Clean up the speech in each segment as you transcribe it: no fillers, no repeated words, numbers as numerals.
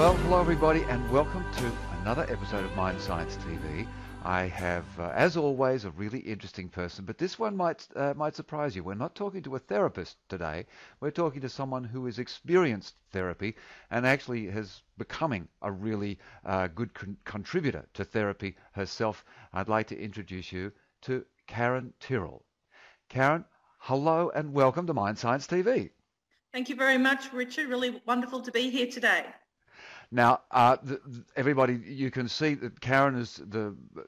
Well, hello everybody, and welcome to another episode of Mind Science TV. I have, as always, a really interesting person, but this one might surprise you. We're not talking to a therapist today. We're talking to someone who has experienced therapy and actually is becoming a really good contributor to therapy herself. I'd like to introduce you to Karen Tyrell. Karen, hello and welcome to Mind Science TV. Thank you very much, Richard. Really wonderful to be here today. Now, everybody, you can see that Karen is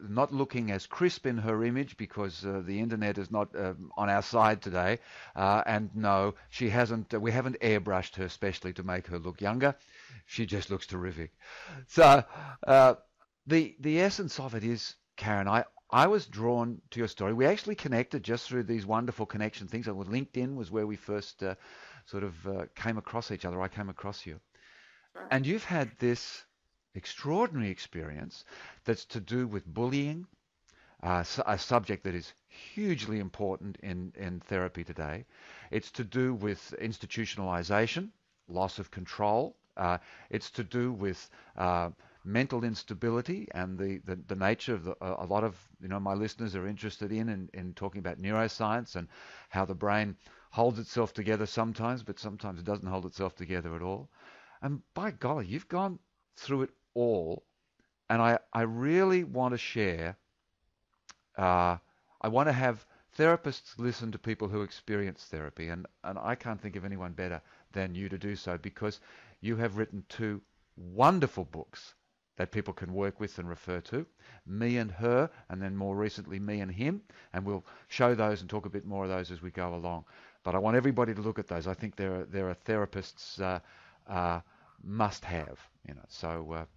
not looking as crisp in her image because the internet is not on our side today. And no, she hasn't. We haven't airbrushed her specially to make her look younger. She just looks terrific. So the essence of it is, Karen, I was drawn to your story. We actually connected just through these wonderful connection things. LinkedIn was where we first came across each other. I came across you. And you've had this extraordinary experience that's to do with bullying, a subject that is hugely important in therapy today. It's to do with institutionalization, loss of control. It's to do with mental instability and the nature of a lot of my listeners are interested in talking about neuroscience and how the brain holds itself together sometimes, but sometimes it doesn't hold itself together at all. And by golly, you've gone through it all. And I really want to share, I want to have therapists listen to people who experience therapy. And I can't think of anyone better than you to do so, because you have written 2 wonderful books that people can work with and refer to, Me and Her, and then more recently, Me and Him. And we'll show those and talk a bit more of those as we go along. But I want everybody to look at those. I think there are therapists must have, So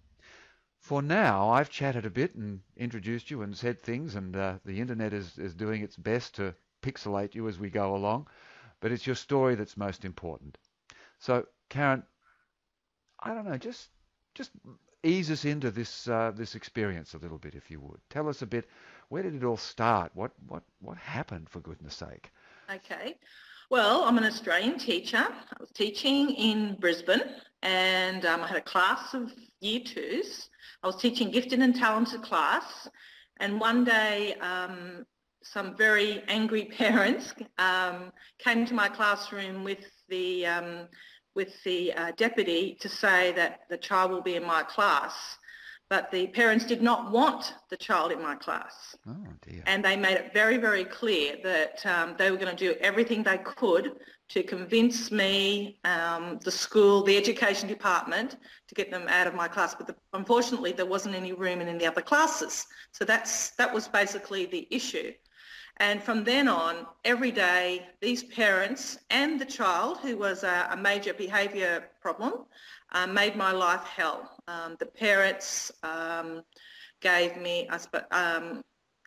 for now, I've chatted a bit and introduced you and said things, and the internet is doing its best to pixelate you as we go along. But it's your story that's most important. So, Karen, I don't know, just ease us into this experience a little bit, if you would. Tell us a bit. Where did it all start? What happened, for goodness sake? Okay. Well, I'm an Australian teacher. I was teaching in Brisbane, and I had a class of year 2s. I was teaching gifted and talented class, and one day some very angry parents came to my classroom with the deputy to say that the child will be in my class. But the parents did not want the child in my class. Oh, dear. And they made it very, very clear that they were going to do everything they could to convince me, the school, the education department, to get them out of my class. But unfortunately, there wasn't any room in the other classes. So that was basically the issue. And from then on, every day, these parents and the child, who was a major behaviour problem, made my life hell. The parents gave me,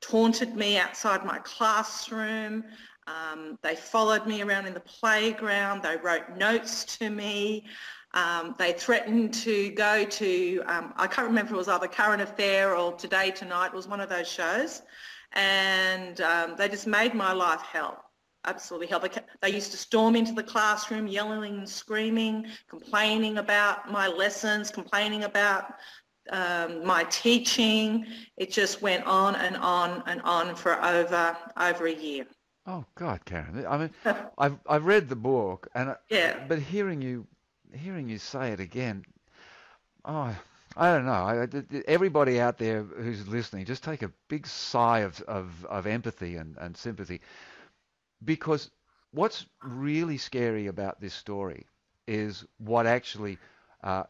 taunted me outside my classroom. They followed me around in the playground. They wrote notes to me. They threatened to go to, I can't remember if it was either Current Affair or Today Tonight. It was one of those shows. And they just made my life hell. Absolutely hell. They used to storm into the classroom, yelling and screaming, complaining about my lessons, complaining about my teaching. It just went on and on and on for over a year. Oh God, Karen! I mean, I've read the book, and yeah, but hearing you say it again, oh, I don't know. Everybody out there who's listening, just take a big sigh of empathy and sympathy. Because what's really scary about this story is what actually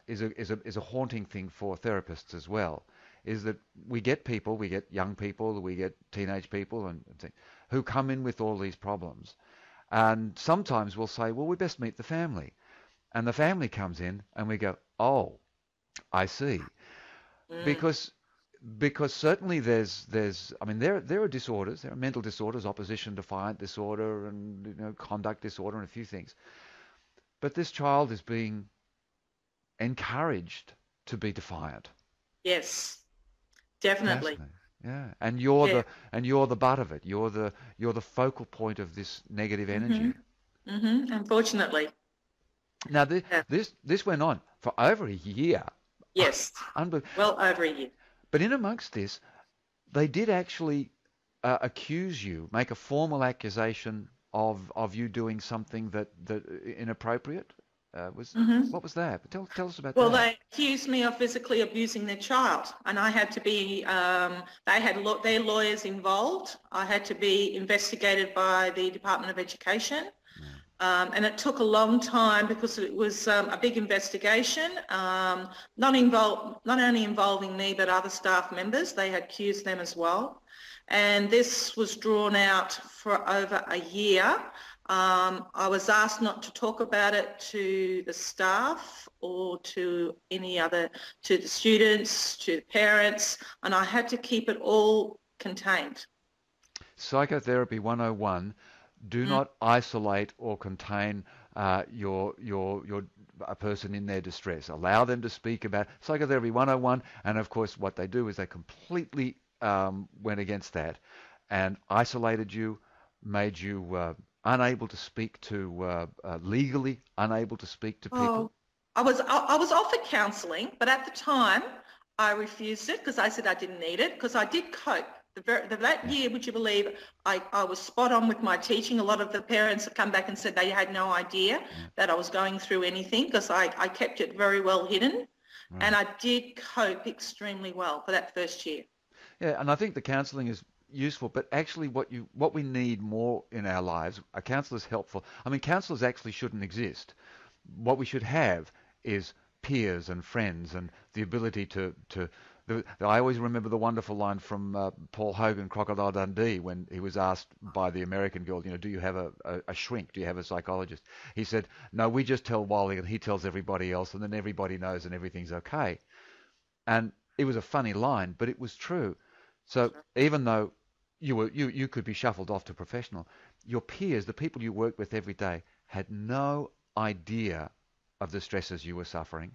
is a haunting thing for therapists as well. Is that we get young people, we get teenage people, and who come in with all these problems, and sometimes we'll say, well, we best meet the family, and the family comes in, and we go, oh, I see, because certainly there's I mean there are disorders, there are mental disorders, opposition defiant disorder, and conduct disorder, and a few things. But this child is being encouraged to be defiant. Yes, definitely. Yeah, and you're the butt of it. You're the focal point of this negative energy. Unfortunately. Now this went on for over a year. Yes, Unbelievable. well over a year. But in amongst this, they did actually accuse you, make a formal accusation of you doing something that inappropriate. Was Hmm. What was that? Tell us about Well, that. they accused me of physically abusing their child, and I had to be, they had their lawyers involved. I had to be investigated by the Department of Education. Yeah. And it took a long time because it was a big investigation, not only involving me but other staff members. They had accused them as well. And this was drawn out for over a year. I was asked not to talk about it to the staff or to to the students, to the parents, and I had to keep it all contained. Psychotherapy 101. Do Mm. not isolate or contain your a person in their distress. Allow them to speak about psychotherapy 101. And of course, what they do is they completely went against that and isolated you, made you unable to speak to legally unable to speak to people. Oh, I was offered counselling, but at the time I refused it because I said I didn't need it because I did cope. That Yeah. year, would you believe, I was spot on with my teaching. A lot of the parents have come back and said they had no idea Yeah. that I was going through anything because I kept it very well hidden, and Right. I did cope extremely well for that first year. Yeah, and I think the counselling is useful, but actually what we need more in our lives, a counsellor is helpful. I mean, counsellors actually shouldn't exist. What we should have is peers and friends and the ability I always remember the wonderful line from Paul Hogan, Crocodile Dundee, when he was asked by the American girl, do you have a shrink? Do you have a psychologist? He said, no, we just tell Wally and he tells everybody else and then everybody knows and everything's okay. And it was a funny line, but it was true. So even though you could be shuffled off to professional, your peers, the people you work with every day, had no idea of the stresses you were suffering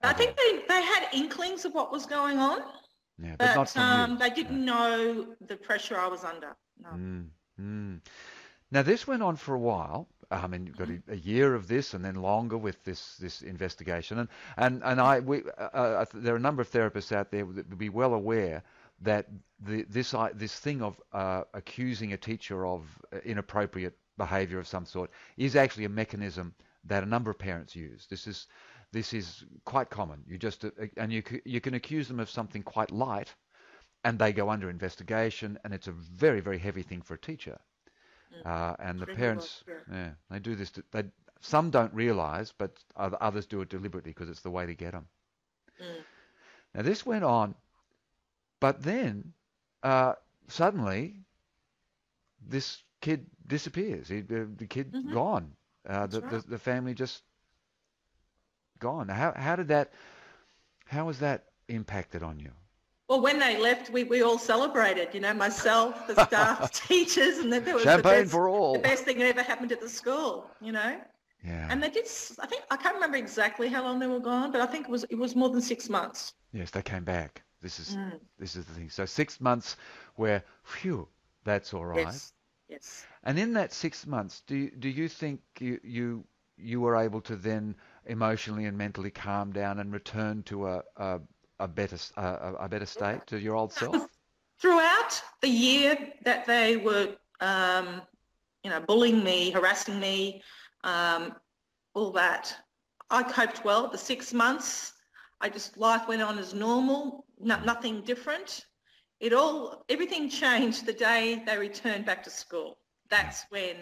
I at think all. they had inklings of what was going on, Yeah, but not but from you. they No. didn't know the pressure I was under. No. Mm, mm. Now this went on for a while. I mean, you've got Mhm. a year of this, and then longer with this investigation. There are a number of therapists out there that would be well aware that this thing of accusing a teacher of inappropriate behaviour of some sort is actually a mechanism that a number of parents use. This is quite common. You can accuse them of something quite light, and they go under investigation, and it's a very, very heavy thing for a teacher. Mm. And the Extremely well. parents, Yeah. yeah, they do this. Some don't realise, but others do it deliberately because it's the way to get them. Mm. Now this went on, but then uh, suddenly this kid disappears. The kid Hmm. gone. That's right. The family just gone. How did that? How was that impacted on you? Well, when they left, we all celebrated, myself, the staff, teachers, and that was Champagne for the all. best thing that ever happened at the school. Yeah. And they did, I can't remember exactly how long they were gone, but I think it was more than 6 months. Yes, they came back. Mm. This is the thing. So 6 months where, phew, that's all right. Yes, yes. And in that 6 months, do you think you were able to then emotionally and mentally calm down and return to a better state to your old self? Throughout the year that they were, bullying me, harassing me, all that, I coped well. The 6 months, life went on as normal, nothing different. Everything changed the day they returned back to school. That's when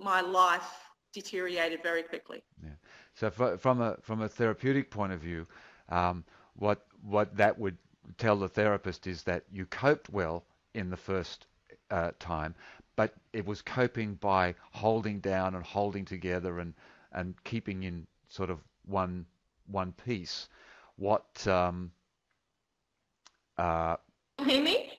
my life deteriorated very quickly. Yeah. So from a therapeutic point of view, what that would tell the therapist is that you coped well in the first time, but it was coping by holding down and holding together and keeping in sort of one piece. What uh, You hear me?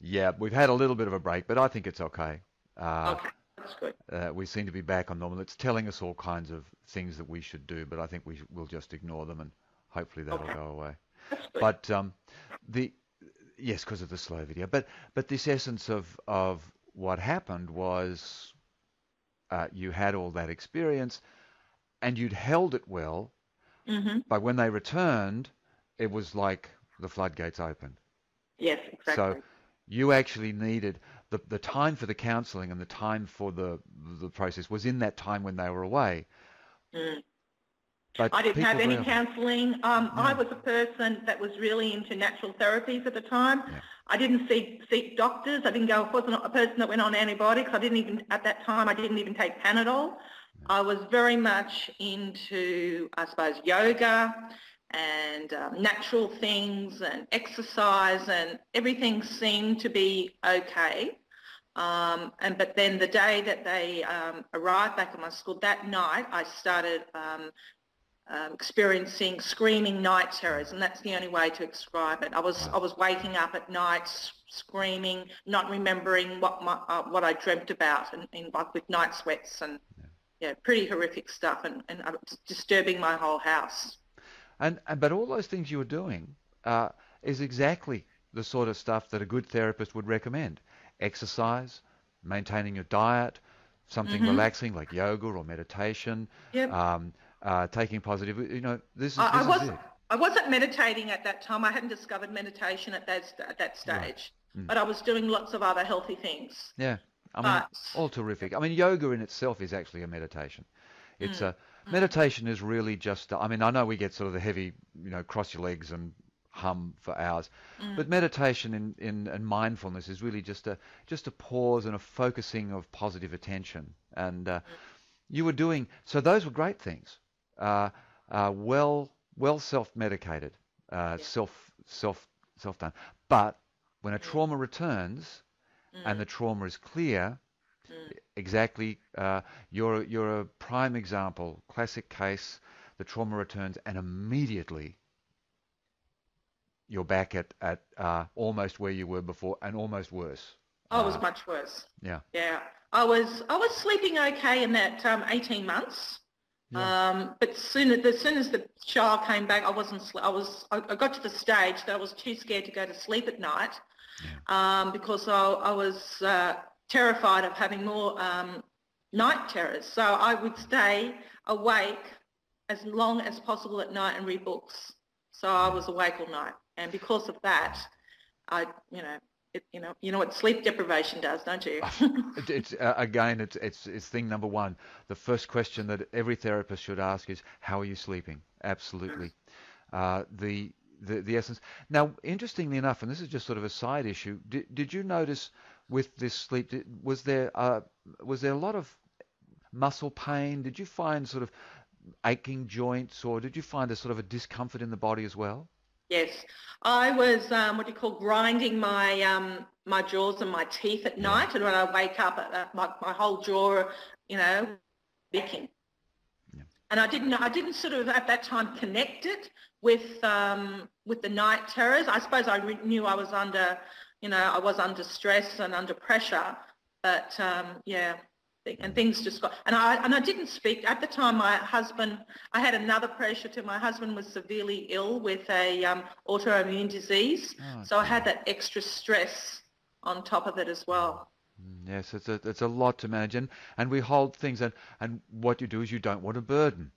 Yeah, we've had a little bit of a break, but I think it's okay. Uh, Okay, that's good. we seem to be back on normal. It's telling us all kinds of things that we should do, but I think we'll just ignore them and hopefully that'll Okay, go away. that's good. But the yes, because of the slow video. But this essence of what happened was you had all that experience and you'd held it well, Mhm. But when they returned, it was like the floodgates opened. Yes, So exactly. you actually needed the time for the counselling and the time for the process was in that time when they were away. Mm. But I didn't have people any very often, counselling. I yeah, was a person that was really into natural therapies at the time. yeah, I didn't seek doctors. I didn't go. I wasn't a person that went on antibiotics. I didn't even at that time. I didn't even take Panadol. I was very much into, I suppose, yoga and natural things and exercise, and everything seemed to be okay. But then the day that they arrived back at my school, that night I started experiencing screaming night terrors, and that's the only way to describe it. I was right. I was waking up at night screaming, not remembering what I dreamt about, and like with night sweats and yeah, pretty horrific stuff, and disturbing my whole house. And but all those things you were doing uh, is exactly the sort of stuff that a good therapist would recommend. Exercise, maintaining your diet, something Mhm. relaxing like yoga or meditation, Yep. um, taking positive. This is I, I this is was it. I wasn't meditating at that time. I hadn't discovered meditation at that Right. stage, Mm. but I was doing lots of other healthy things. Yeah. I mean, But all terrific. I mean, yoga in itself is actually a meditation. It's mm, a mm, meditation is really just. I mean, I know we get sort of the heavy, cross your legs and hum for hours, but mm, meditation in mindfulness is really just a pause and a focusing of positive attention. And you were doing so. Those were great things. Uh, well self-medicated, yeah, self done. But when a mm, trauma returns and mm, the trauma is clear, mm. exactly. You're a prime example, classic case. The trauma returns, and immediately you're back at almost where you were before, and almost worse. I was Uh, much worse. yeah, Yeah, I was sleeping okay in that 18 months. yeah, But as soon as the child came back, I wasn't. I got to the stage that I was too scared to go to sleep at night yeah. because I was terrified of having more night terrors. So I would stay awake as long as possible at night and read books. So I Yeah. was awake all night, and because of that, I, you know what sleep deprivation does, don't you? It's again, it's thing number one. The first question that every therapist should ask is, "How are you sleeping?" Absolutely. The essence. Now, interestingly enough, and this is just sort of a side issue, did you notice with this sleep, was there a lot of muscle pain? Did you find sort of aching joints, or did you find a sort of a discomfort in the body as well? Yes, I was what do you call grinding my jaws and my teeth at Yeah, night, and when I wake up, my whole jaw, aching. yeah, And I didn't sort of at that time connect it with the night terrors. I suppose knew I was under, I was under stress and under pressure, but yeah, and mm. things just got. And I didn't speak at the time. My husband, I had another pressure too. My husband was severely ill with a autoimmune disease, Oh so I had dear. that extra stress on top of it as well. Yes, it's a lot to manage, and we hold things, and what you do is you don't want to burden.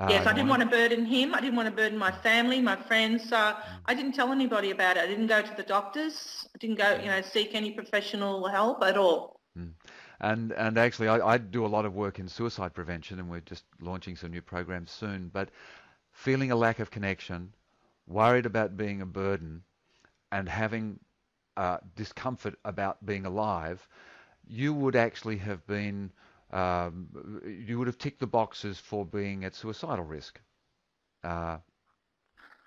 Yes, I You didn't want want to burden him. I didn't want to burden my family, my friends. So I didn't tell anybody about it. I didn't go to the doctors. I didn't go, seek any professional help at all. Mm. And actually, I do a lot of work in suicide prevention, and we're just launching some new programs soon. But feeling a lack of connection, worried about being a burden, and having discomfort about being alive, you would actually have been, you would have ticked the boxes for being at suicidal risk. Uh,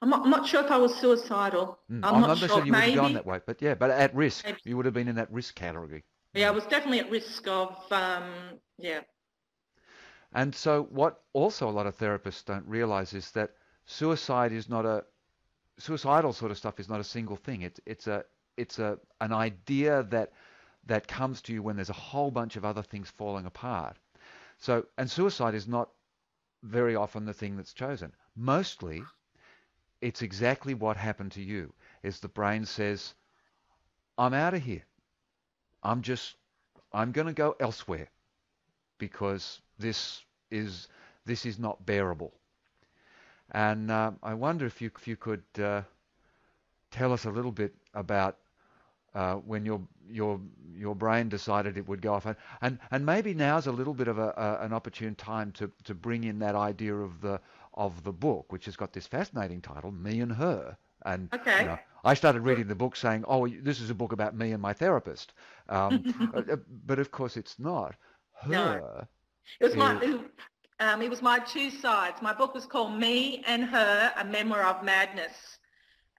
I'm not sure if I was suicidal. I'm I'm not not sure. necessarily you would have gone that Maybe. way, but yeah, but at risk, Maybe. you would have been in that risk category. Yeah, I was definitely at risk of, yeah. And so what also a lot of therapists don't realize is that suicide is not a suicidal sort of stuff is not a single thing. It's an idea that comes to you when there's a whole bunch of other things falling apart. So and suicide is not very often the thing that's chosen. Mostly it's exactly what happened to you. Is the brain says, I'm out of here. I'm just I'm going to go elsewhere because is this is not bearable. And I wonder if you could tell us a little bit about when your brain decided it would go off, and maybe now's a little bit of an opportune time to bring in that idea of the book, which has got this fascinating title, Me and Her. And Okay. I started reading the book saying, oh, this is a book about me and my therapist, but of course it's not. No, Her it was is. it was my two sides. My book was called Me and Her, A Memoir of Madness.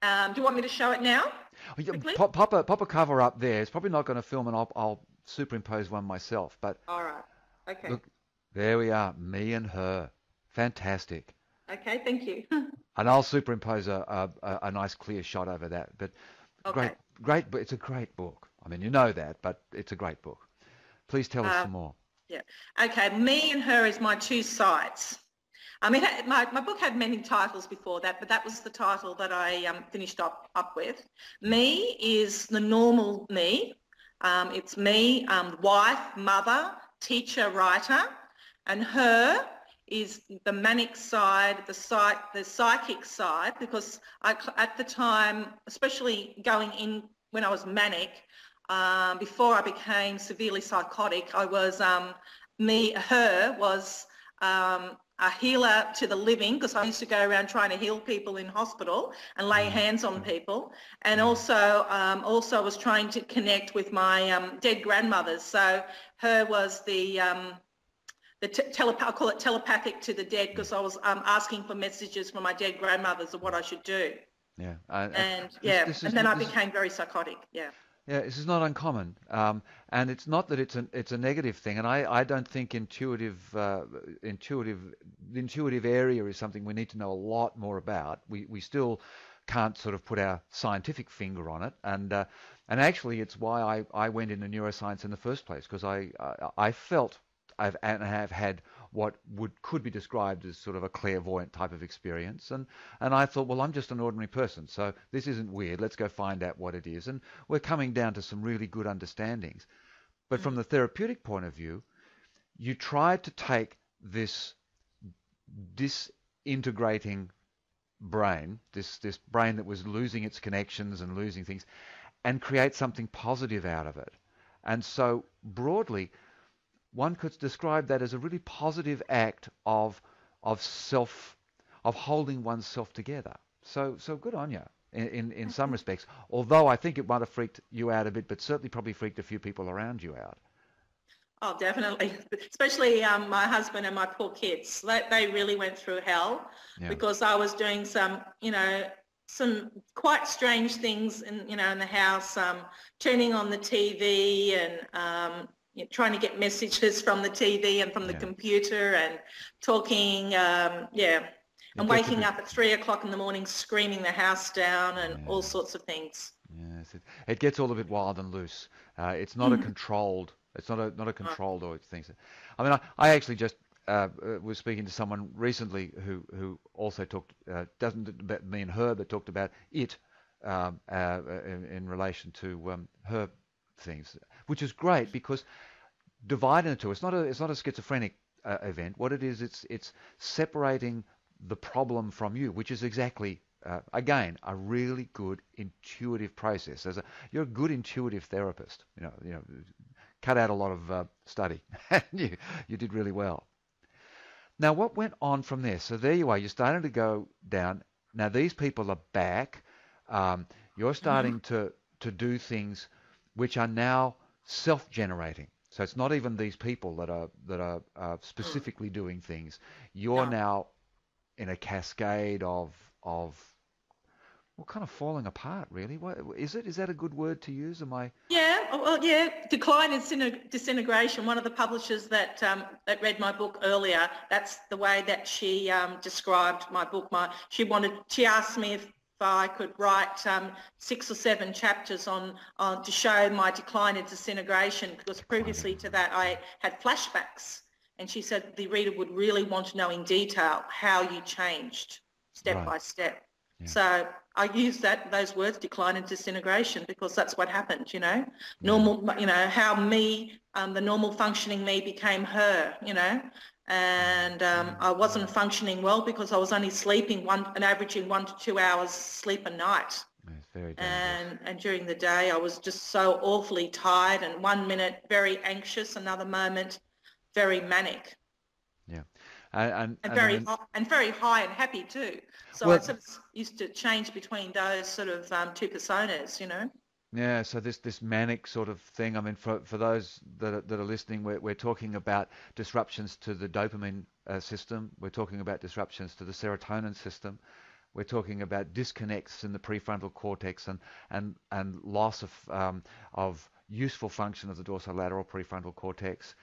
Do you want me to show it now, quickly? Pop a cover up there. It's probably not going to film, and I'll superimpose one myself. But All right. Okay. look, there we are, Me and Her. Fantastic. Okay, thank you. And I'll superimpose a nice clear shot over that. But great, Okay. great, but it's a great book. I mean, you know that, but it's a great book. Please tell us Uh, some more. yeah. Okay, Me and Her is my two sides. I mean, my book had many titles before that, but that was the title that I finished up with. Me is the normal me. It's me, wife, mother, teacher, writer, and her is the manic side, the psychic side, because at the time, especially going in when I was manic, before I became severely psychotic, I was, her was a healer to the living, because I used to go around trying to heal people in hospital and lay hands on people, and also was trying to connect with my dead grandmothers. So her was I call it telepathic to the dead, because I was asking for messages from my dead grandmothers of what I should do. Yeah. And This and then I became very psychotic. Yeah. Yeah, this is not uncommon, and it's not that it's a negative thing. And I don't think the intuitive area is something we need to know a lot more about. We still can't sort of put our scientific finger on it, and actually it's why I went into neuroscience in the first place, because I felt and have had what could be described as sort of a clairvoyant type of experience, and I thought, well, I'm just an ordinary person, so this isn't weird. Let's go find out what it is, and we're coming down to some really good understandings. But from the therapeutic point of view, you tried to take this disintegrating brain, this brain that was losing its connections and losing things, and create something positive out of it. And so broadly, one could describe that as a really positive act of holding oneself together. So good on you in some respects. Although I think it might have freaked you out a bit, but certainly probably freaked a few people around you out. Oh, definitely. Especially my husband and my poor kids. They really went through hell, Yeah. because I was doing some quite strange things in the house, turning on the TV and trying to get messages from the TV and from the computer, and talking, and waking up at 3 o'clock in the morning screaming the house down, and all sorts of things. Yes, it gets all a bit wild and loose. It's not a controlled. It's not a controlled or things. I mean, I actually just was speaking to someone recently who also talked doesn't about Me and Her, but talked about it in relation to her things, which is great, because dividing the two, it's not a schizophrenic event. What it is, it's separating the problem from you, which is exactly again a really good intuitive process. You're a good intuitive therapist. Cut out a lot of study. You did really well. Now, what went on from there? So there you are. You're starting to go down. Now these people are back. You're starting to do things which are now self-generating. So it's not even these people that are specifically doing things. You're No. now in a cascade of kind of falling apart, really. What is it? Is that a good word to use? Am I? Yeah, well, yeah, decline and disintegration. One of the publishers that read my book earlier, that's the way that she described my book. She asked me if I could write 6 or 7 chapters on to show my decline and disintegration, because previously to that I had flashbacks, and she said the reader would really want to know in detail how you changed step by step. Yeah. So I use those words, decline and disintegration, because that's what happened, Normal, how me, the normal functioning me became her, and I wasn't functioning well because I was only sleeping averaging 1 to 2 hours sleep a night. It's very dangerous. And during the day I was just so awfully tired, and 1 minute very anxious, another moment very manic. Yeah. And I mean, very high and happy too. So I well, sort of used to change between those sort of two personas, you know. yeah, so this manic sort of thing. I mean, for those that are listening, we're talking about disruptions to the dopamine system. We're talking about disruptions to the serotonin system. We're talking about disconnects in the prefrontal cortex and loss of useful function of the dorsolateral prefrontal cortex,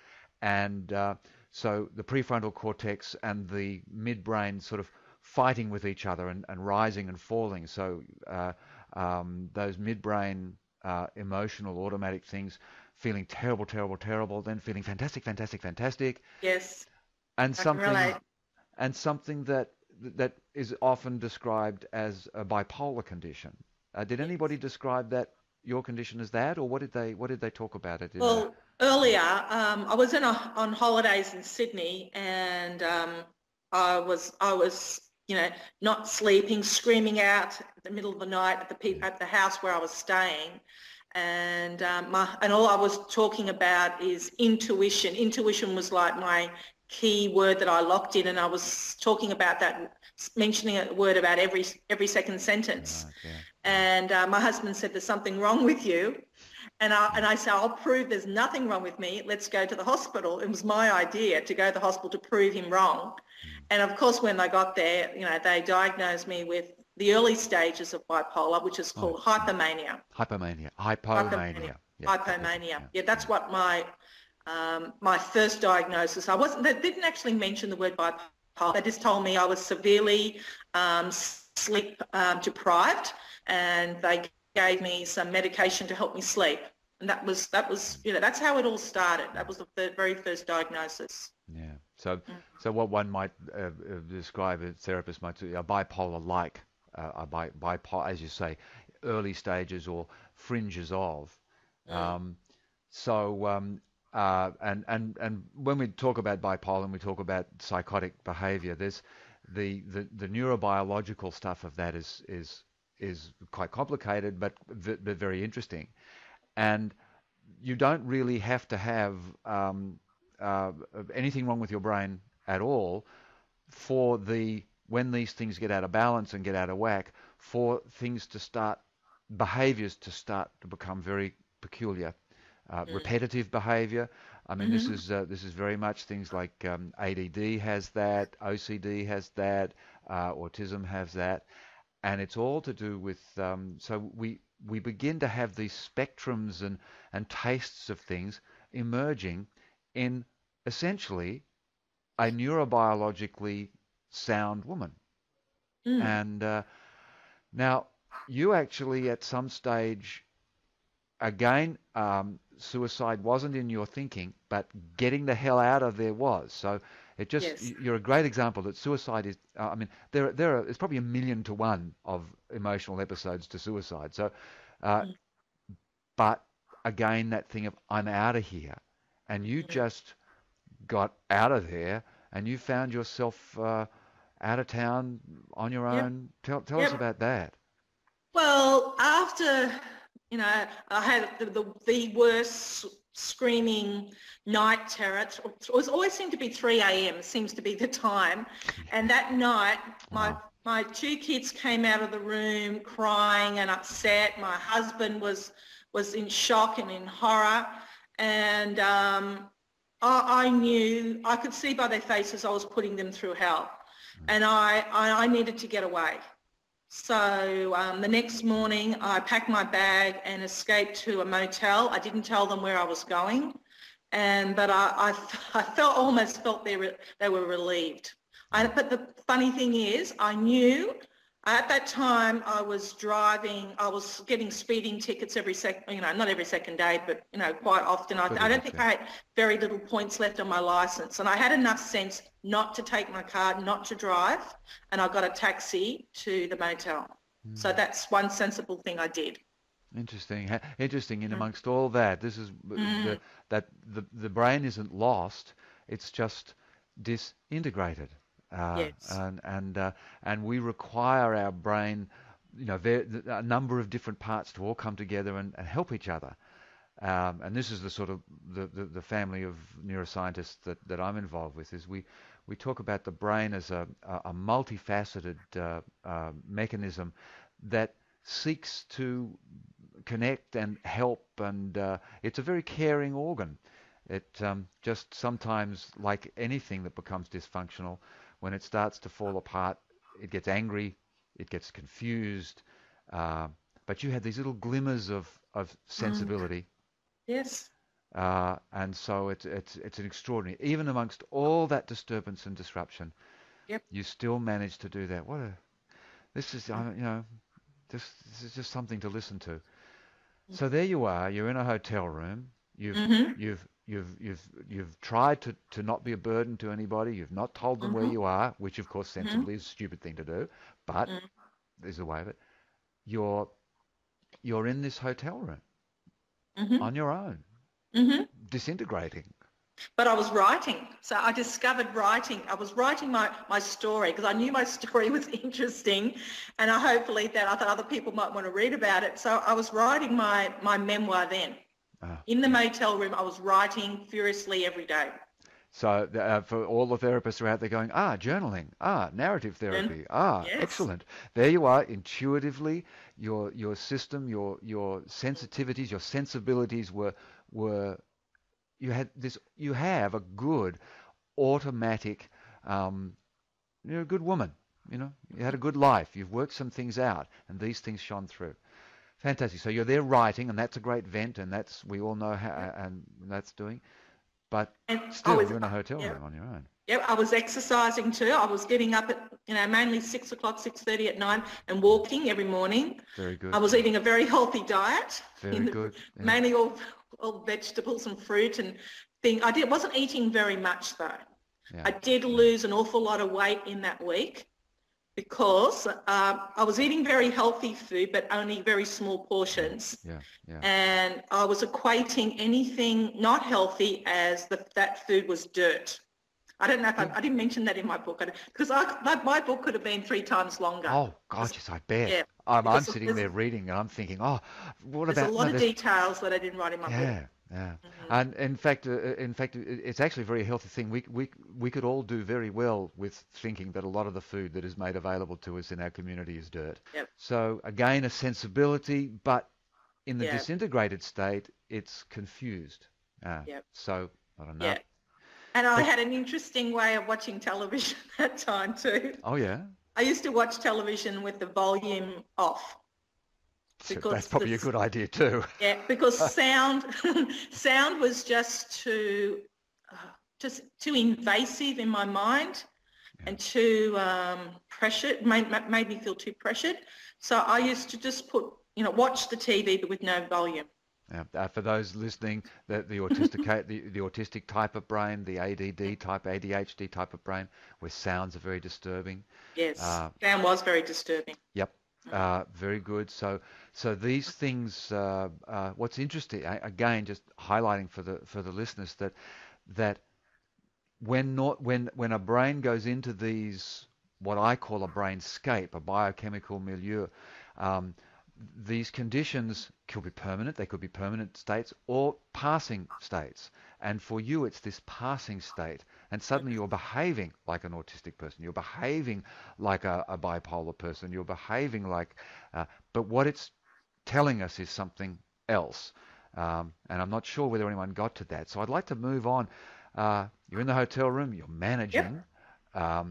and so the prefrontal cortex and the midbrain sort of fighting with each other and rising and falling. So those midbrain emotional, automatic things, feeling terrible, terrible, terrible, then feeling fantastic, fantastic, fantastic, Yes, and I can something relate. that is often described as a bipolar condition. Did Yes. anybody describe that your condition as that, or what did they talk about it in? Well, earlier I was on holidays in Sydney, and I was you know not sleeping, screaming out at the middle of the night at the house where I was staying, and all I was talking about is intuition. Intuition was like my key word that I locked in, and I was talking about that, mentioning a word about every second sentence. Right, yeah, And my husband said, "There's something wrong with you." And I said, "I'll prove there's nothing wrong with me. Let's go to the hospital." It was my idea to go to the hospital to prove him wrong. And of course, when they got there, they diagnosed me with the early stages of bipolar, which is oh, called hypomania. hypomania, Hypomania. hypomania, yeah, Hypomania. Yeah, that's yeah, what my first diagnosis. They didn't actually mention the word bipolar. They just told me I was severely sleep deprived, and they gave me some medication to help me sleep. And that's how it all started. That was the very first diagnosis. yeah. So Mm. so what one might describe, a therapist might say, a bipolar-like, bipolar, as you say, early stages or fringes of. Mm. Um, So, and when we talk about bipolar and we talk about psychotic behavior, there's the neurobiological stuff of that is quite complicated, but very interesting. And you don't really have to have uh, anything wrong with your brain at all for when these things get out of balance and get out of whack, for things to start, behaviors to start to become very peculiar. Mm. Repetitive behavior. I mean, Mm-hmm. this is very much things like ADD has that, OCD has that, autism has that, and it's all to do with. So we begin to have these spectrums and tastes of things emerging in essentially a neurobiologically sound woman. Mm. And now you actually at some stage again, suicide wasn't in your thinking, but getting the hell out of there was. So Yes. you're a great example that suicide is. I mean, it's probably 1,000,000 to 1 of emotional episodes to suicide. So, uh, Mm. but again, that thing of I'm out of here, and you Mm. just got out of there, and you found yourself out of town on your Yep. own. Tell us Yep. about that. Well, after, I had the worst screaming night terror. It was always seemed to be 3 a.m. seems to be the time. And that night, my Wow. my two kids came out of the room crying and upset. My husband was in shock and in horror. And I knew, I could see by their faces I was putting them through hell. And I needed to get away. So the next morning I packed my bag and escaped to a motel. I didn't tell them where I was going, but I almost felt they were relieved. But the funny thing is, I knew at that time I was driving, I was getting speeding tickets every second, not every second day, but, quite often. Good I don't enough, think yeah. I had very little points left on my license, and I had enough sense not to take my car, not to drive, and I got a taxi to the motel. So that's one sensible thing I did. Interesting. Interesting. In Mm. amongst all that, this is Mm. the brain isn't lost. It's just disintegrated, Yes. and we require our brain, a number of different parts to all come together and help each other. And this is the sort of the family of neuroscientists that I'm involved with. Is we talk about the brain as a multifaceted mechanism that seeks to connect and help, and it's a very caring organ. It just sometimes, like anything that becomes dysfunctional, when it starts to fall apart, it gets angry, it gets confused, uh, but you had these little glimmers of Mm. sensibility, Yes. and so it's an extraordinary. Even amongst all that disturbance and disruption, Yep. you still manage to do that. This is this is just something to listen to. So there you are. You're in a hotel room. Mm-hmm. You've tried to not be a burden to anybody. You've not told them where Mm-hmm. you are, which of course Mm-hmm. sensibly is a stupid thing to do, but there's a way of it. You're you're in this hotel room Mm-hmm. on your own, Mm-hmm. disintegrating. But I was writing. So I discovered writing. I was writing my story because I knew my story was interesting, and hopefully that I thought other people might want to read about it. So I was writing my memoir then. Ah. In the motel room, I was writing furiously every day. So for all the therapists who are out there going, journaling, narrative And therapy, yes. excellent. There you are, intuitively, your system, your sensitivities, your sensibilities were you have a good automatic, um, you're a good woman. You had a good life. You've worked some things out, and these things shone through. Fantastic. So you're there writing, and that's a great vent, and that's we all know how, and that's doing. But And I still, was, you're in a hotel yeah, room on your own. yeah, I was exercising too. I was getting up at, mainly 6 o'clock, 6:30 at night and walking every morning. Very I good. was eating a very healthy diet, Very good. Yeah. mainly all vegetables and fruit and things. Wasn't eating very much though. Yeah. I did lose an awful lot of weight in that week because I was eating very healthy food, but only very small portions. Yeah. Yeah. And I was equating anything not healthy as that food was dirt. I don't know if I didn't mention that in my book because my book could have been 3 times longer. Oh, God, yes, I bet. Yeah, I'm sitting there reading and I'm thinking, what there's a about, lot of there's, details that I didn't write in my book. yeah, yeah. And in fact, it's actually a very healthy thing. We could all do very well with thinking that a lot of the food that is made available to us in our community is dirt. Yep. So again, a sensibility, but in the Yeah. disintegrated state, it's confused. Yep. So I don't know. Yeah. And I had an interesting way of watching television that time too. Oh yeah. I used to watch television with the volume off. That's probably a good idea too. Yeah, because sound was just too invasive in my mind, and too pressured. Made me feel too pressured. So I used to just watch the TV but with no volume. For those listening, the autistic type of brain, the ADD type, ADHD type of brain, where sounds are very disturbing. Yes, sound was very disturbing. Yep. Very good. So these things. What's interesting, again, just highlighting for the listeners that when a brain goes into these, what I call a brainscape, a biochemical milieu, these conditions could be permanent. They could be permanent states or passing states. And for you, it's this passing state. And suddenly you're behaving like an autistic person. You're behaving like a bipolar person. You're behaving like... but what it's telling us is something else. And I'm not sure whether anyone got to that. So I'd like to move on. You're in the hotel room. You're managing. Yep.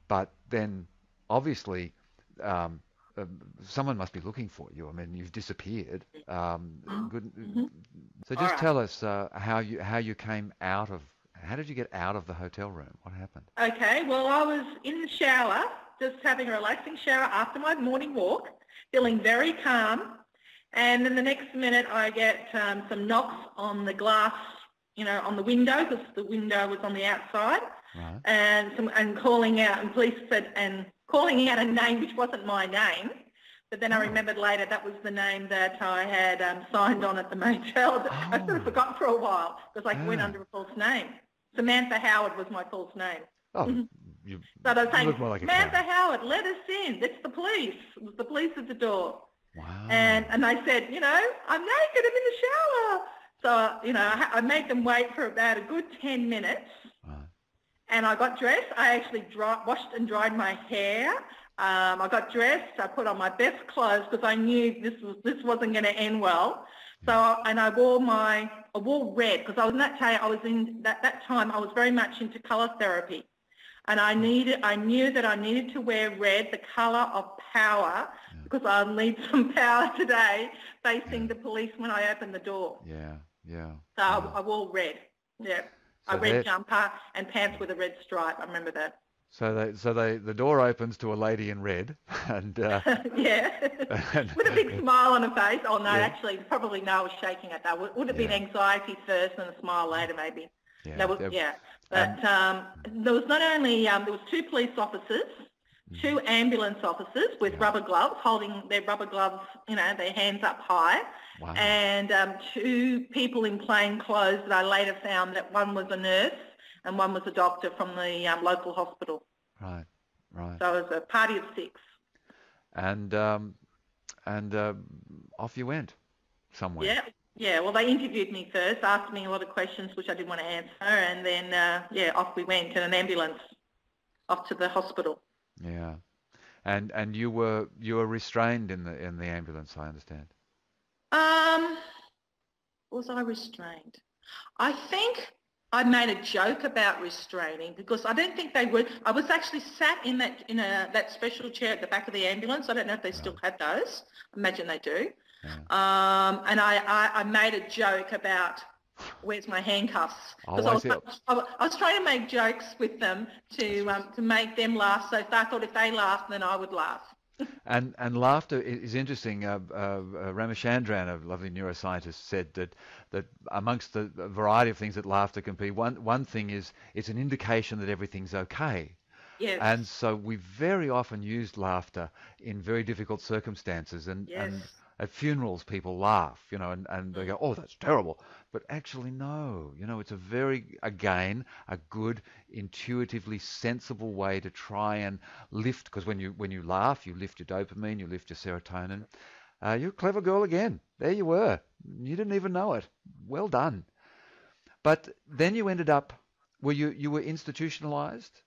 But then, obviously... someone must be looking for you. I mean, you've disappeared. Good. So just tell us how you came out of. How did you get out of the hotel room? What happened? Okay. Well, I was in the shower, just having a relaxing shower after my morning walk, feeling very calm. And then the next minute, I get some knocks on the glass, on the window, because the window was on the outside, right. and calling out, and police said, and calling out a name which wasn't my name, but then I remembered later that was the name that I had signed on at the motel. I sort of forgot for a while because I went under a false name. Samantha Howard was my false name. Oh, you, So they were you saying, look more like a Samantha Karen. Howard, let us in. It's the police. It was the police at the door. Wow. And they said, you know, I'm naked, I'm in the shower. So, you know, I made them wait for about a good 10 minutes. Right. And I got dressed. I actually washed and dried my hair. I got dressed. I put on my best clothes because I knew this wasn't going to end well. So, and I wore red because that time I was very much into colour therapy. And I knew that I needed to wear red, the colour of power, because I'll need some power today facing the police when I open the door. Yeah, yeah. So I wore red. Yeah. So a red jumper and pants with a red stripe. I remember that. So the door opens to a lady in red, and yeah, with a big smile on her face. Oh no, actually, probably no, I was shaking at that. Would have been anxiety first and a smile later, maybe. Yeah, That was, But there was not only there was 2 police officers, 2 ambulance officers with rubber gloves, holding their rubber gloves, you know, their hands up high. Wow. And 2 people in plain clothes that I later found that one was a nurse and one was a doctor from the local hospital. Right, right. So it was a party of 6. And off you went somewhere. Yeah, yeah. Well, they interviewed me first, asked me a lot of questions which I didn't want to answer, and then off we went in an ambulance off to the hospital. Yeah, and you were restrained in the ambulance, I understand. Was I restrained? I think I made a joke about restraining because I don't think they would. I was actually sat in that special chair at the back of the ambulance. I don't know if they still had those. I imagine they do. Yeah. And I made a joke about where's my handcuffs because I was trying to make jokes with them to make them laugh. So I thought if they laughed, then I would laugh. And laughter is interesting. Ramachandran, a lovely neuroscientist, said that amongst the variety of things that laughter can be, one thing is it's an indication that everything's okay. Yes. And so we very often use laughter in very difficult circumstances, and at funerals people laugh, you know, and they go, oh, that's terrible. But actually, no, you know, it's again, a good, intuitively sensible way to try and lift, because when you laugh, you lift your dopamine, you lift your serotonin. You're a clever girl again. There you were. You didn't even know it. Well done. But then you ended up, you were institutionalized?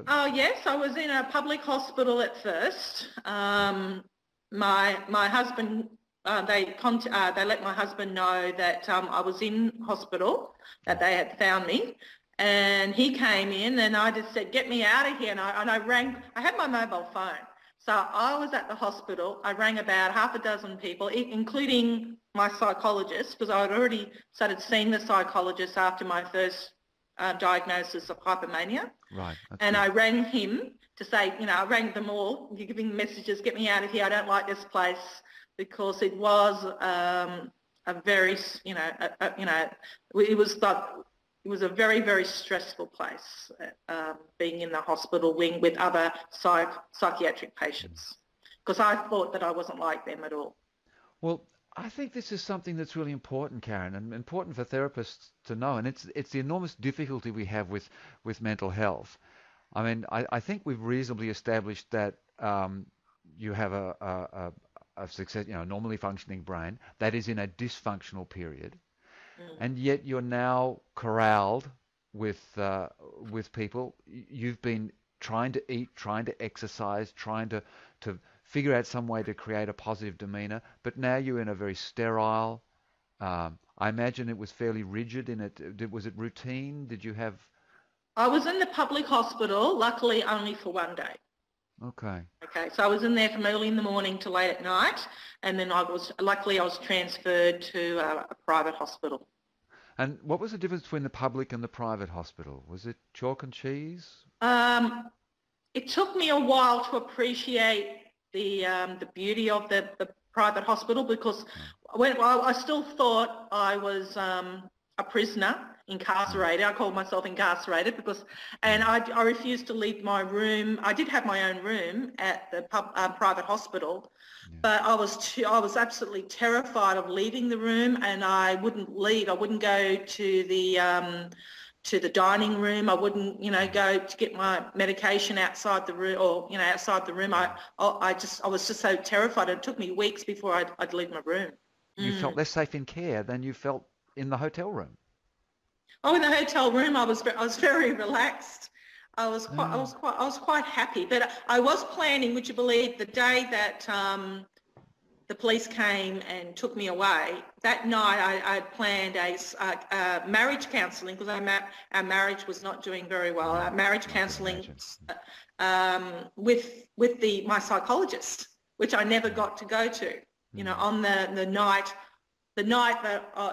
Oh, yes, I was in a public hospital at first. My husband, they let my husband know that I was in hospital, that they had found me, and he came in and I just said, get me out of here, and I rang. I had my mobile phone, so I was at the hospital. I rang about half a dozen people, including my psychologist, because I had already started seeing the psychologist after my first diagnosis of hypomania. Right. And I rang him to say, you know, I rang them all. You're giving messages, get me out of here. I don't like this place, because it was a very, it was a very, very stressful place, being in the hospital wing with other psychiatric patients, because I thought that I wasn't like them at all. Well, I think this is something that's really important, Karen, and important for therapists to know, and it's the enormous difficulty we have with mental health. I mean, I think we've reasonably established that you have a success, you know, normally functioning brain that is in a dysfunctional period, and yet you're now corralled with people. You've been trying to eat, trying to exercise, trying to figure out some way to create a positive demeanor, but now you're in a very sterile, I imagine it was fairly rigid in it. Was it routine? Did you have... I was in the public hospital, luckily only for one day. Okay. Okay, so I was in there from early in the morning to late at night, and then I was transferred to a private hospital. And what was the difference between the public and the private hospital? Was it chalk and cheese? It took me a while to appreciate the beauty of the private hospital, because I still thought I was a prisoner, incarcerated. I called myself incarcerated and I refused to leave my room. I did have my own room at the private hospital, but I was absolutely terrified of leaving the room, and I wouldn't leave. I wouldn't go to the to the dining room. I wouldn't, go to get my medication outside the room or, outside the room. I was just so terrified. It took me weeks before I'd leave my room. You felt less safe in care than you felt in the hotel room. Oh, in the hotel room, I was very relaxed. I was quite happy. But I was planning, would you believe, the day that the police came and took me away, that night I had planned a marriage counselling, because our marriage was not doing very well. Marriage counselling with my psychologist, which I never got to go to. On the night that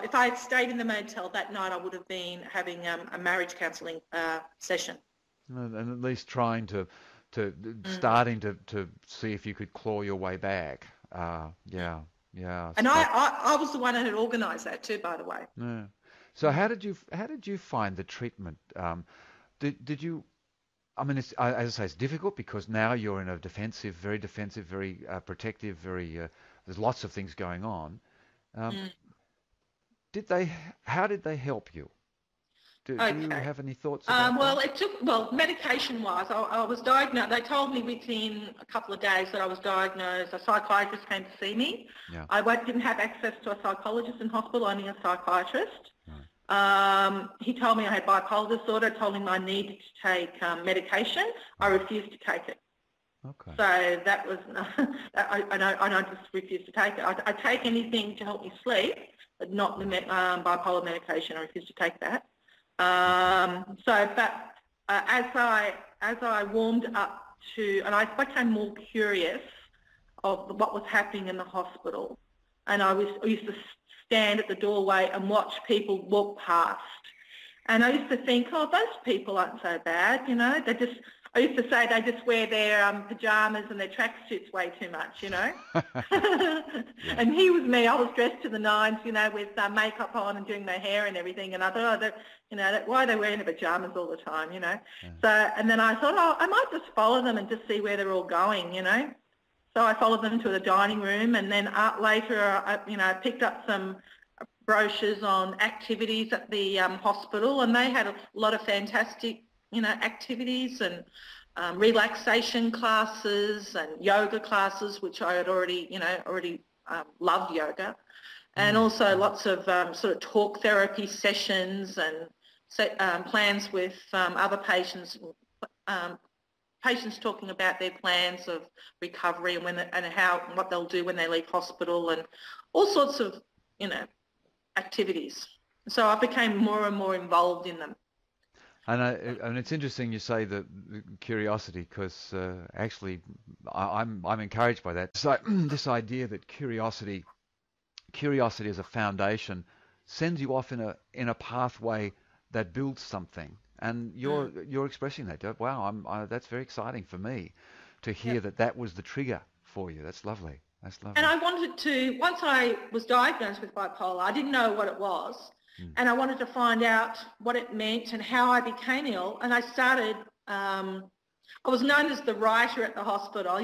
if I had stayed in the motel that night, I would have been having a marriage counselling session. And at least trying starting to see if you could claw your way back. Yeah. And I was the one that had organised that too, by the way. Yeah. So how did you find the treatment? Did you? I mean, as I say, it's difficult because now you're in a very defensive, very protective, there's lots of things going on. How did they help you? Do you have any thoughts about that? Medication-wise, I was diagnosed. They told me within a couple of days that I was diagnosed. A psychiatrist came to see me. Yeah. I didn't have access to a psychologist in hospital, only a psychiatrist. He told me I had bipolar disorder, told him I needed to take medication. I refused to take it. Okay. So that was, I just refused to take it. I take anything to help me sleep, but not the bipolar medication. I refused to take that. As I warmed up to, and I became more curious of what was happening in the hospital, and I used to stand at the doorway and watch people walk past, and I used to think, oh, those people aren't so bad, I used to say they just wear their pyjamas and their tracksuits way too much, Yeah. And here was me. I was dressed to the nines, with makeup on and doing my hair and everything. And I thought, why are they wearing their pyjamas all the time, Yeah. So, and then I thought, I might just follow them and just see where they're all going, So I followed them to the dining room, and then later, I picked up some brochures on activities at the hospital, and they had a lot of fantastic activities and relaxation classes and yoga classes, which I had already loved yoga, and also lots of sort of talk therapy sessions and plans with other patients, patients talking about their plans of recovery and what they'll do when they leave hospital, and all sorts of activities. So I became more and more involved in them. And it's interesting you say the curiosity, because actually I'm encouraged by that. So this idea that curiosity as a foundation sends you off in a pathway that builds something, and you're expressing that. Wow, that's very exciting for me to hear that was the trigger for you. That's lovely. That's lovely. And I wanted to, once I was diagnosed with bipolar, I didn't know what it was. And I wanted to find out what it meant and how I became ill. And I started, I was known as the writer at the hospital. I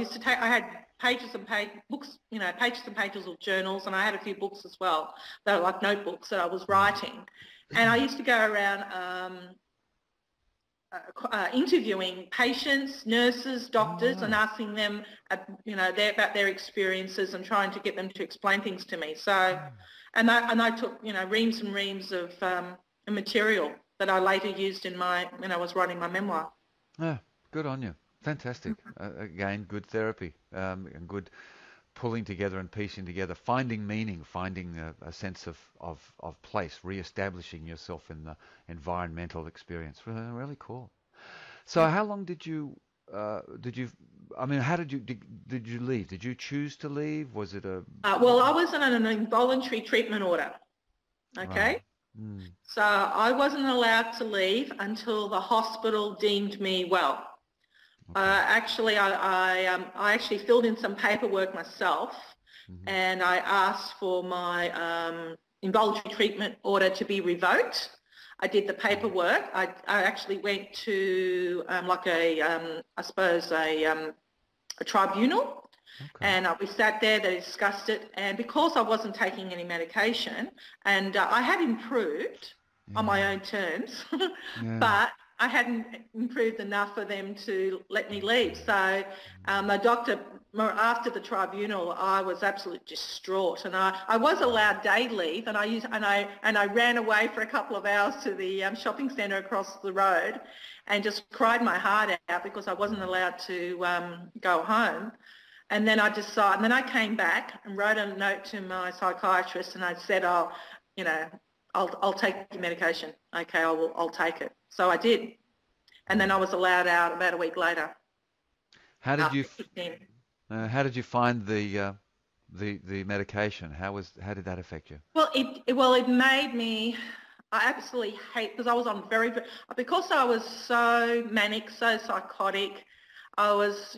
had pages and books, pages and pages of journals, and I had a few books as well, that were like notebooks that I was writing. And I used to go around interviewing patients, nurses, doctors, and asking them, about their experiences and trying to get them to explain things to me. So. And I took, reams and reams of material that I later used when I was writing my memoir. Yeah, good on you. Fantastic. Again, good therapy and good pulling together and piecing together, finding meaning, finding a sense of place, re-establishing yourself in the environmental experience. Really cool. So how long did you how did you leave? Did you choose to leave? Was it a... Well, I was on an involuntary treatment order, okay? Right. So I wasn't allowed to leave until the hospital deemed me well. Okay. Actually, I actually filled in some paperwork myself, and I asked for my involuntary treatment order to be revoked. I did the paperwork. I actually went to a tribunal, and we sat there. They discussed it, and because I wasn't taking any medication, and I had improved, on Yeah. my own terms, Yeah. but I hadn't improved enough for them to let me leave. So the doctor, after the tribunal, I was absolutely distraught, and I was allowed day leave, and I ran away for a couple of hours to the shopping centre across the road, and just cried my heart out because I wasn't allowed to go home. And then and then I came back and wrote a note to my psychiatrist, and I said, "Oh, you know, I'll take your medication. Okay, I'll take it." So I did, and then I was allowed out about a week later How did you after 15. how did you find the medication? How did that affect you? Well, it made me. I absolutely hate because I was on because I was so manic, so psychotic. I was,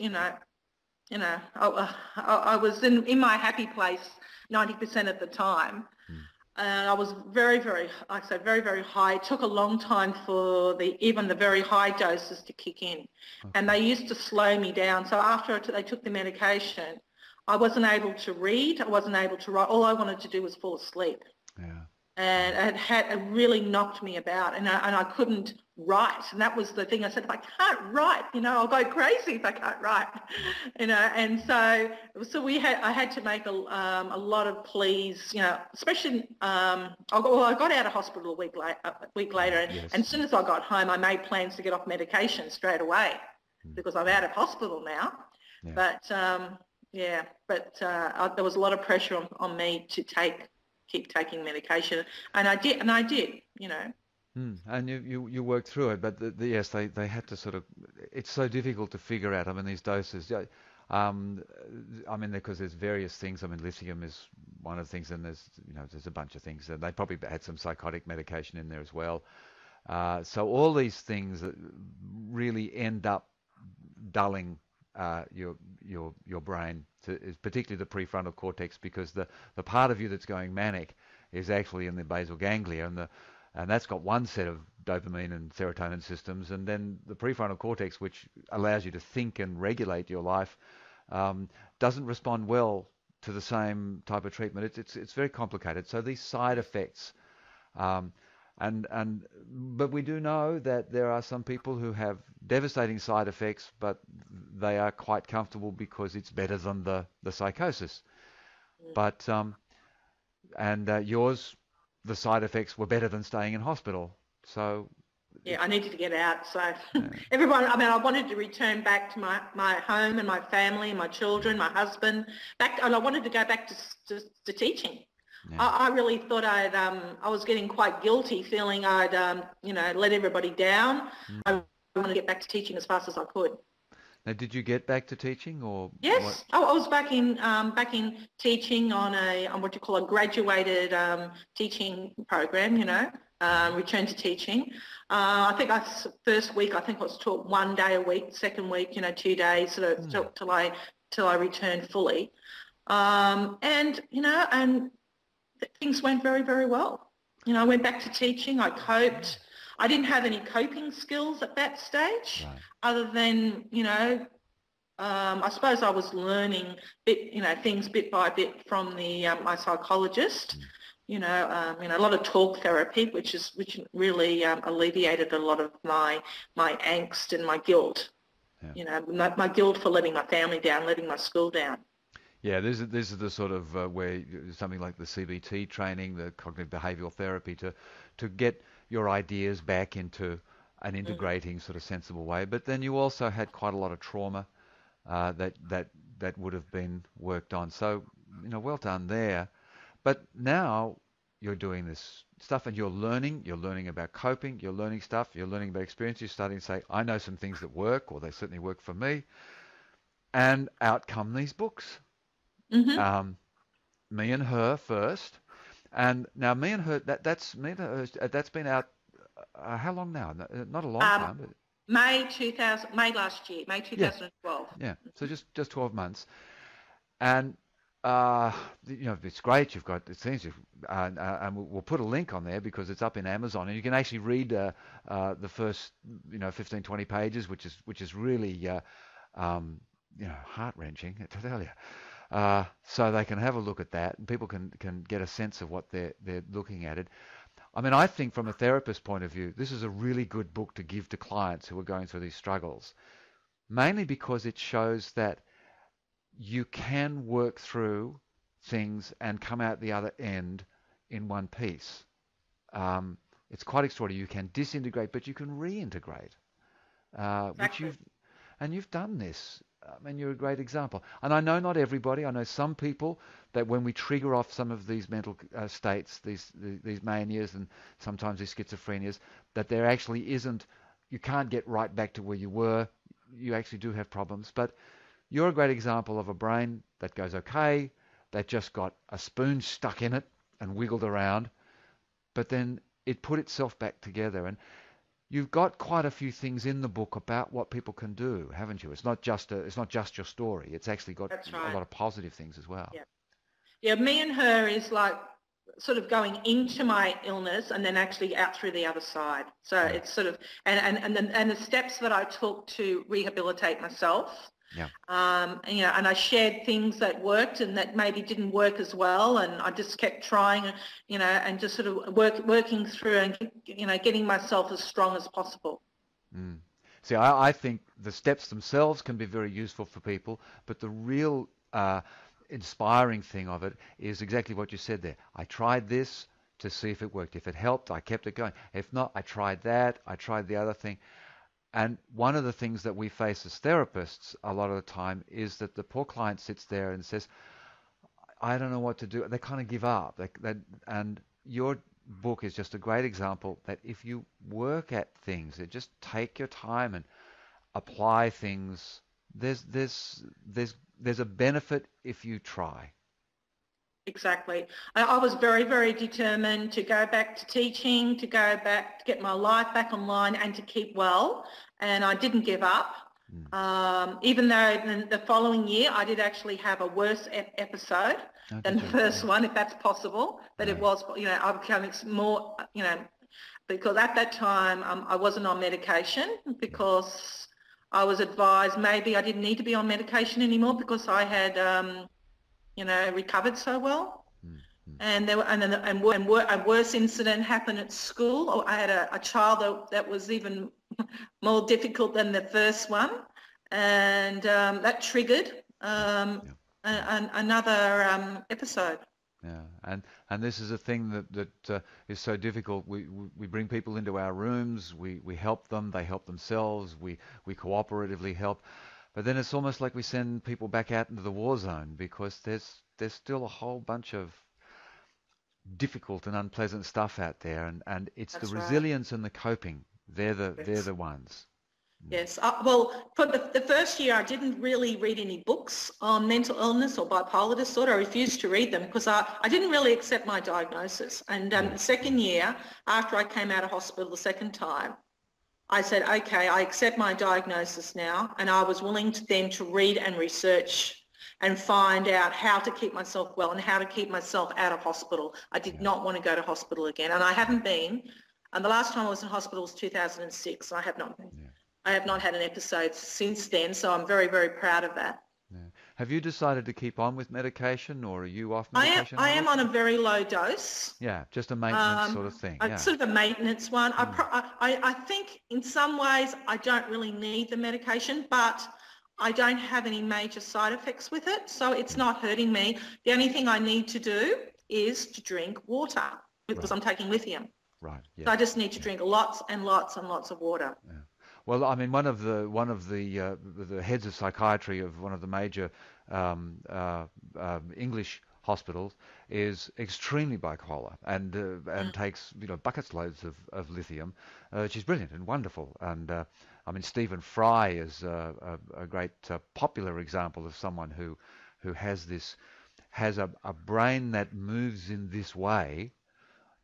I was in my happy place 90% of the time. Mm. And I was very, very, like I said, very, very high. It took a long time for even the very high doses to kick in. And Okay. they used to slow me down. So after they took the medication, I wasn't able to read. I wasn't able to write. All I wanted to do was fall asleep. Yeah. And it really knocked me about, and I couldn't write, and that was the thing. I said, if I can't write, I'll go crazy if I can't write, and so I had to make a lot of pleas, especially I got out of hospital a week later, and as Yes. soon as I got home, I made plans to get off medication straight away Mm. because I'm out of hospital now. Yeah. But there was a lot of pressure on me to keep taking medication, and I did. Mm. And you worked through it, but yes, they had to sort of. It's so difficult to figure out. I mean, these doses. Yeah, Um, I mean, because there's various things. I mean, lithium is one of the things, and there's a bunch of things. They probably had some psychotic medication in there as well. So all these things that really end up dulling your brain, is particularly the prefrontal cortex, because the part of you that's going manic is actually in the basal ganglia, and that's got one set of dopamine and serotonin systems, and then the prefrontal cortex, which allows you to think and regulate your life, doesn't respond well to the same type of treatment. It's very complicated. So these side effects. Um, but we do know that there are some people who have devastating side effects, but they are quite comfortable because it's better than the psychosis. But yours, the side effects were better than staying in hospital. So Yeah, I needed to get out. So yeah, I wanted to return back to my home and my family and my children, my husband, and I wanted to go back to teaching. yeah. I really thought I was getting quite guilty, feeling I'd, let everybody down. I Mm. wanted to get back to teaching as fast as I could. Now, did you get back to teaching or what? Yes, I was back in teaching on what you call a graduated teaching program. Return to teaching. I think first week I was taught 1 day a week. Second week, 2 days, sort of Mm. till I returned fully. And things went very, very well. I went back to teaching. I coped. I didn't have any coping skills at that stage, Right. other than I suppose I was learning things bit by bit from my psychologist. Mm. A lot of talk therapy, which really alleviated a lot of my angst and my guilt. Yeah. My guilt for letting my family down, letting my school down. Yeah, this is the sort of something like the CBT training, the cognitive behavioral therapy, to get your ideas back into an Mm. integrating sort of sensible way. But then you also had quite a lot of trauma that would have been worked on. So well done there. But now you're doing this stuff and you're learning about coping, you're learning stuff, you're learning about experience. You're starting to say, I know some things that work, or they certainly work for me. And out come these books. Mm-hmm. Um, Me and Her first, and now Me and Her, that's Me and Her, that's been out how long now? Not a long Um, time, but May last year, May yeah, 2012. yeah. So just 12 months, and uh, it's great. You've got it seems you've, and we'll put a link on there because it's up in Amazon, and you can actually read the first 15, 20 pages, which is really heart wrenching, I tell you. So they can have a look at that, and people can get a sense of what they're looking at it. I mean, I think from a therapist point of view, this is a really good book to give to clients who are going through these struggles, mainly because it shows that you can work through things and come out the other end in one piece. It's quite extraordinary. You can disintegrate, but you can reintegrate, which Exactly. you've done this. I mean, you're a great example. And I know not everybody. I know some people that when we trigger off some of these mental states, these manias and sometimes these schizophrenias, that there actually isn't, you can't get right back to where you were. You actually do have problems. But you're a great example of a brain that goes okay, that just got a spoon stuck in it and wiggled around, but then it put itself back together. And you've got quite a few things in the book about what people can do, haven't you? It's not just your story. It's actually got That's a right. lot of positive things as well. Yeah. Yeah, me and her is like sort of going into my illness and then actually out through the other side. So Yeah. it's sort of, and the steps that I took to rehabilitate myself. Yeah. And I shared things that worked and that maybe didn't work as well, and I just kept trying, and just sort of working through and, getting myself as strong as possible. Mm. See, I think the steps themselves can be very useful for people, but the real inspiring thing of it is exactly what you said there. I tried this to see if it worked. If it helped, I kept it going. If not, I tried that. I tried the other thing. And one of the things that we face as therapists a lot of the time is that the poor client sits there and says, I don't know what to do. They kind of give up. And your book is just a great example that if you work at things, just take your time and apply things, there's a benefit if you try. Exactly. I was very, very determined to go back to teaching, to go back, to get my life back online and to keep well. And I didn't give up. Even though the following year I did actually have a worse episode than the first one, if that's possible. But it was, I became more, because at that time I wasn't on medication because I was advised maybe I didn't need to be on medication anymore because I had recovered so well. And there were, a worse incident happened at school. Or I had a child that was even more difficult than the first one, and that triggered another episode. Yeah, and this is a thing that is so difficult. We bring people into our rooms, we help them, they help themselves, we cooperatively help. But then it's almost like we send people back out into the war zone because there's still a whole bunch of difficult and unpleasant stuff out there, and it's That's the right. resilience and the coping. They're the ones. Yes. Well, for the first year, I didn't really read any books on mental illness or bipolar disorder. I refused to read them because I didn't really accept my diagnosis. And the second year, after I came out of hospital the second time, I said, okay, I accept my diagnosis now, and I was willing to read and research and find out how to keep myself well and how to keep myself out of hospital. I did not want to go to hospital again, and I haven't been. And the last time I was in hospital was 2006. I have not been. Yeah. I have not had an episode since then, so I'm very, very proud of that. Yeah. Have you decided to keep on with medication, or are you off medication? I am on a very low dose. Yeah, just a maintenance sort of thing. Yeah. Sort of a maintenance one. I think in some ways I don't really need the medication, but I don't have any major side effects with it, so it's not hurting me. The only thing I need to do is to drink water because I'm taking lithium. Right. Yeah. So I just need to drink lots and lots and lots of water. Yeah. Well, I mean, one of the heads of psychiatry of one of the major English hospitals is extremely bipolar and takes buckets loads of lithium. She's brilliant and wonderful. And I mean, Stephen Fry is a great popular example of someone who has a brain that moves in this way,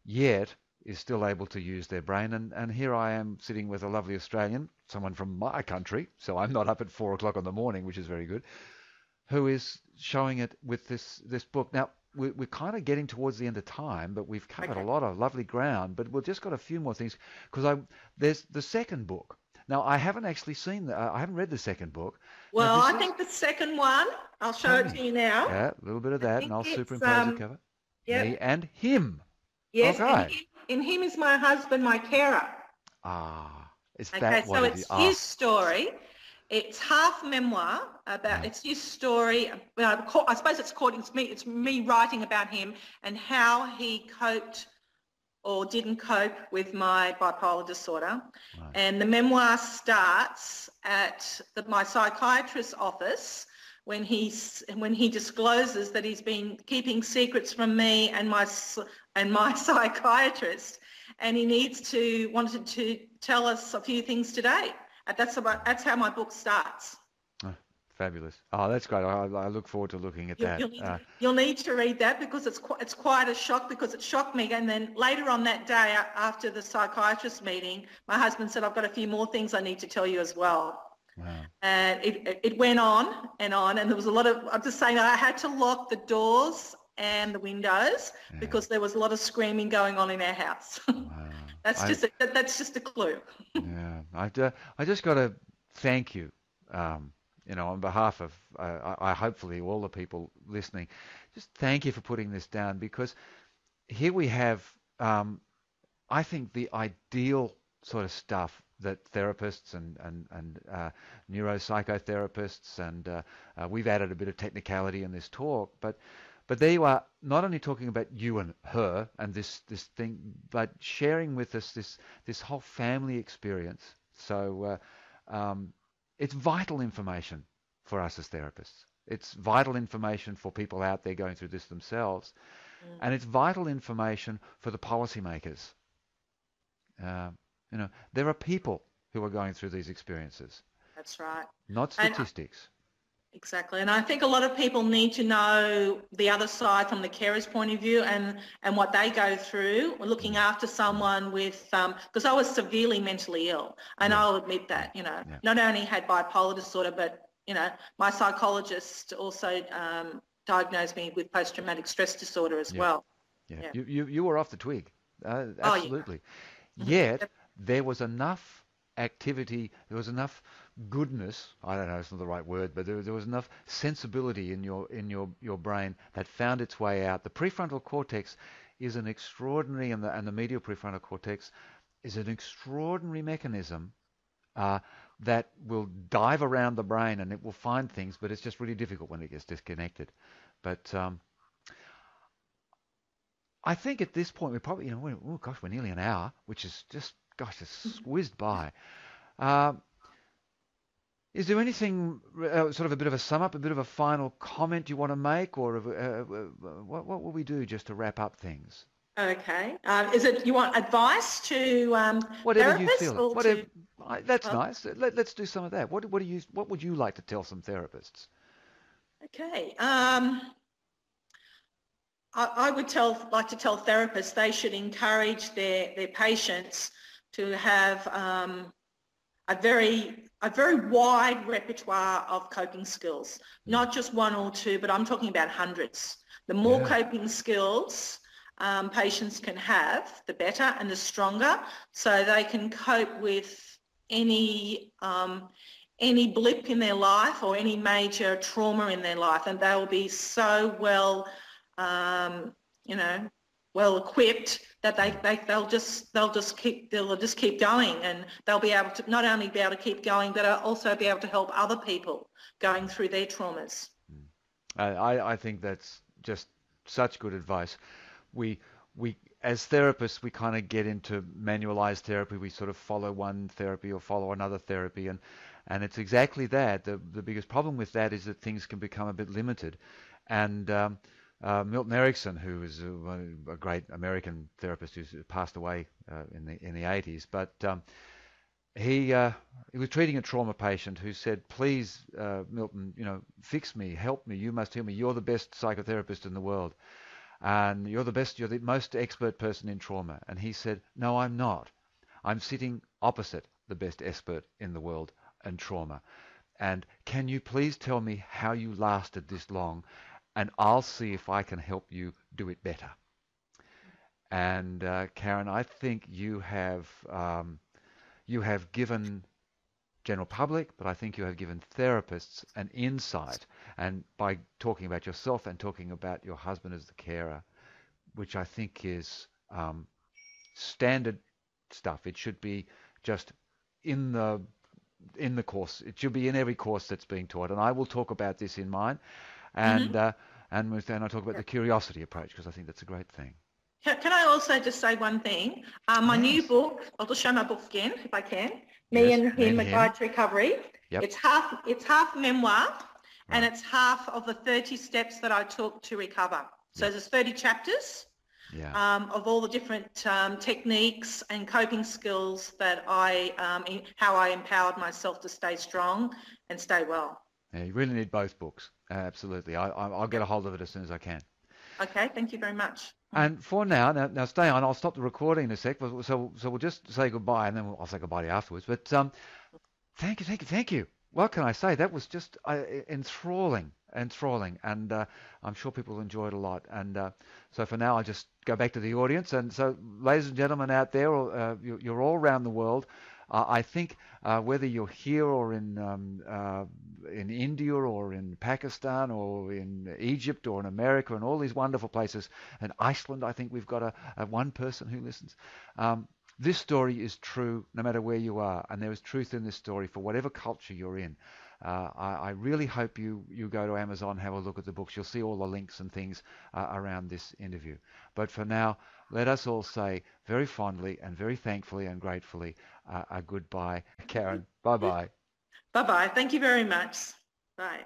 yet is still able to use their brain. And here I am sitting with a lovely Australian, someone from my country, so I'm not up at 4 o'clock in the morning, which is very good, who is showing it with this book. Now, we're kind of getting towards the end of time, but we've covered a lot of lovely ground, but we've just got a few more things, because there's the second book. Now, I haven't actually I haven't read the second book. Well, I think the second one, I'll show it to you now. Yeah, a little bit of that, and I'll superimpose the cover. Yep. Me and him. Yes, okay. In him is my husband, my carer. Is Okay, that what so it it's is? his story. It's half memoir about, it's his story. Well, I suppose it's me writing about him and how he coped or didn't cope with my bipolar disorder. Right. And the memoir starts at my psychiatrist's office when he discloses that he's been keeping secrets from me and my psychiatrist, and he wanted to tell us a few things today. That's how my book starts. Oh, fabulous. Oh, that's great. I look forward to looking at that. You'll need to read that because it's quite a shock, because it shocked me. And then later on that day, after the psychiatrist meeting, my husband said, I've got a few more things I need to tell you as well. Wow. And it went on, and there was a lot of, I'm just saying, I had to lock the doors and the windows because there was a lot of screaming going on in our house. Wow. That's just a clue. Yeah, I just got to thank you, on behalf of I hopefully all the people listening. Just thank you for putting this down, because here we have, I think, the ideal sort of stuff that therapists and neuropsychotherapists and we've added a bit of technicality in this talk, but there you are, not only talking about you and her and this thing, but sharing with us this whole family experience. So it's vital information for us as therapists. It's vital information for people out there going through this themselves, and it's vital information for the policymakers. There are people who are going through these experiences. That's right. Not statistics. Exactly. And I think a lot of people need to know the other side from the carer's point of view and what they go through looking after someone with, because I was severely mentally ill, and I'll admit that, not only had bipolar disorder, but, my psychologist also diagnosed me with post-traumatic stress disorder as well. Yeah. You were off the twig. Absolutely. Yet there was enough activity, there was enough goodness, I don't know, it's not the right word, but there was enough sensibility in your brain that found its way out. The prefrontal cortex is an extraordinary, and the medial prefrontal cortex is an extraordinary mechanism that will dive around the brain and it will find things, but it's just really difficult when it gets disconnected. But I think at this point we're probably, we're nearly an hour, which is just, it's whizzed by. Is there anything, sort of a bit of a sum up, a bit of a final comment you want to make, or what will we do just to wrap up things? Okay. Is it you want advice to whatever therapists? You feel. Whatever. That's nice. Let's do some of that. What would you like to tell some therapists? Okay. I would like to tell therapists they should encourage their patients to have a very wide repertoire of coping skills, not just one or two, but I'm talking about hundreds. The more coping skills patients can have, the better and the stronger, so they can cope with any blip in their life or any major trauma in their life, and they will be so well equipped that they'll just keep going, and they'll be able to not only be able to keep going, but also be able to help other people going through their traumas. I think that's just such good advice. We as therapists, we kind of get into manualized therapy. We sort of follow one therapy or follow another therapy, and it's exactly that. The biggest problem with that is that things can become a bit limited, and Milton Erickson, who is a great American therapist who's passed away in the 80s, but he was treating a trauma patient who said, "Please, Milton, fix me, help me. You must heal me. You're the best psychotherapist in the world, and you're the most expert person in trauma." And he said, "No, I'm not. I'm sitting opposite the best expert in the world in trauma. And can you please tell me how you lasted this long? And I'll see if I can help you do it better." And Karen, I think you have given general public, but I think you have given therapists an insight, and by talking about yourself and talking about your husband as the carer, which I think is standard stuff. It should be just in the course. It should be in every course that's being taught. And I will talk about this in mine, and Hmm. then I talk about the curiosity approach because I think that's a great thing. Can I also just say one thing? My new Yes. book, I'll just show my book again if I can. Me Yes. and Me Him, and A him. Guide to Recovery. Yep. It's half memoir and Right. it's half of the 30 steps that I took to recover. So Yep. there's 30 chapters Yeah. of all the different techniques and coping skills that how I empowered myself to stay strong and stay well. Yeah. You really need both books. Absolutely. I'll get Yep. a hold of it as soon as I can. Okay, thank you very much. And for now, stay on. I'll stop the recording in a sec. So we'll just say goodbye, and then I'll say goodbye to you afterwards. But thank you. What can I say? That was just enthralling, and I'm sure people enjoyed a lot. And so for now, I'll just go back to the audience. And so, ladies and gentlemen out there, you're all around the world. I think whether you're here or in India or in Pakistan or in Egypt or in America and all these wonderful places, and Iceland, I think we've got a one person who listens. This story is true no matter where you are, and there is truth in this story for whatever culture you're in. I really hope you go to Amazon, have a look at the books. You'll see all the links and things around this interview. But for now, let us all say very fondly and very thankfully and gratefully a goodbye. Karen, bye-bye. Bye-bye. Thank you very much. Bye.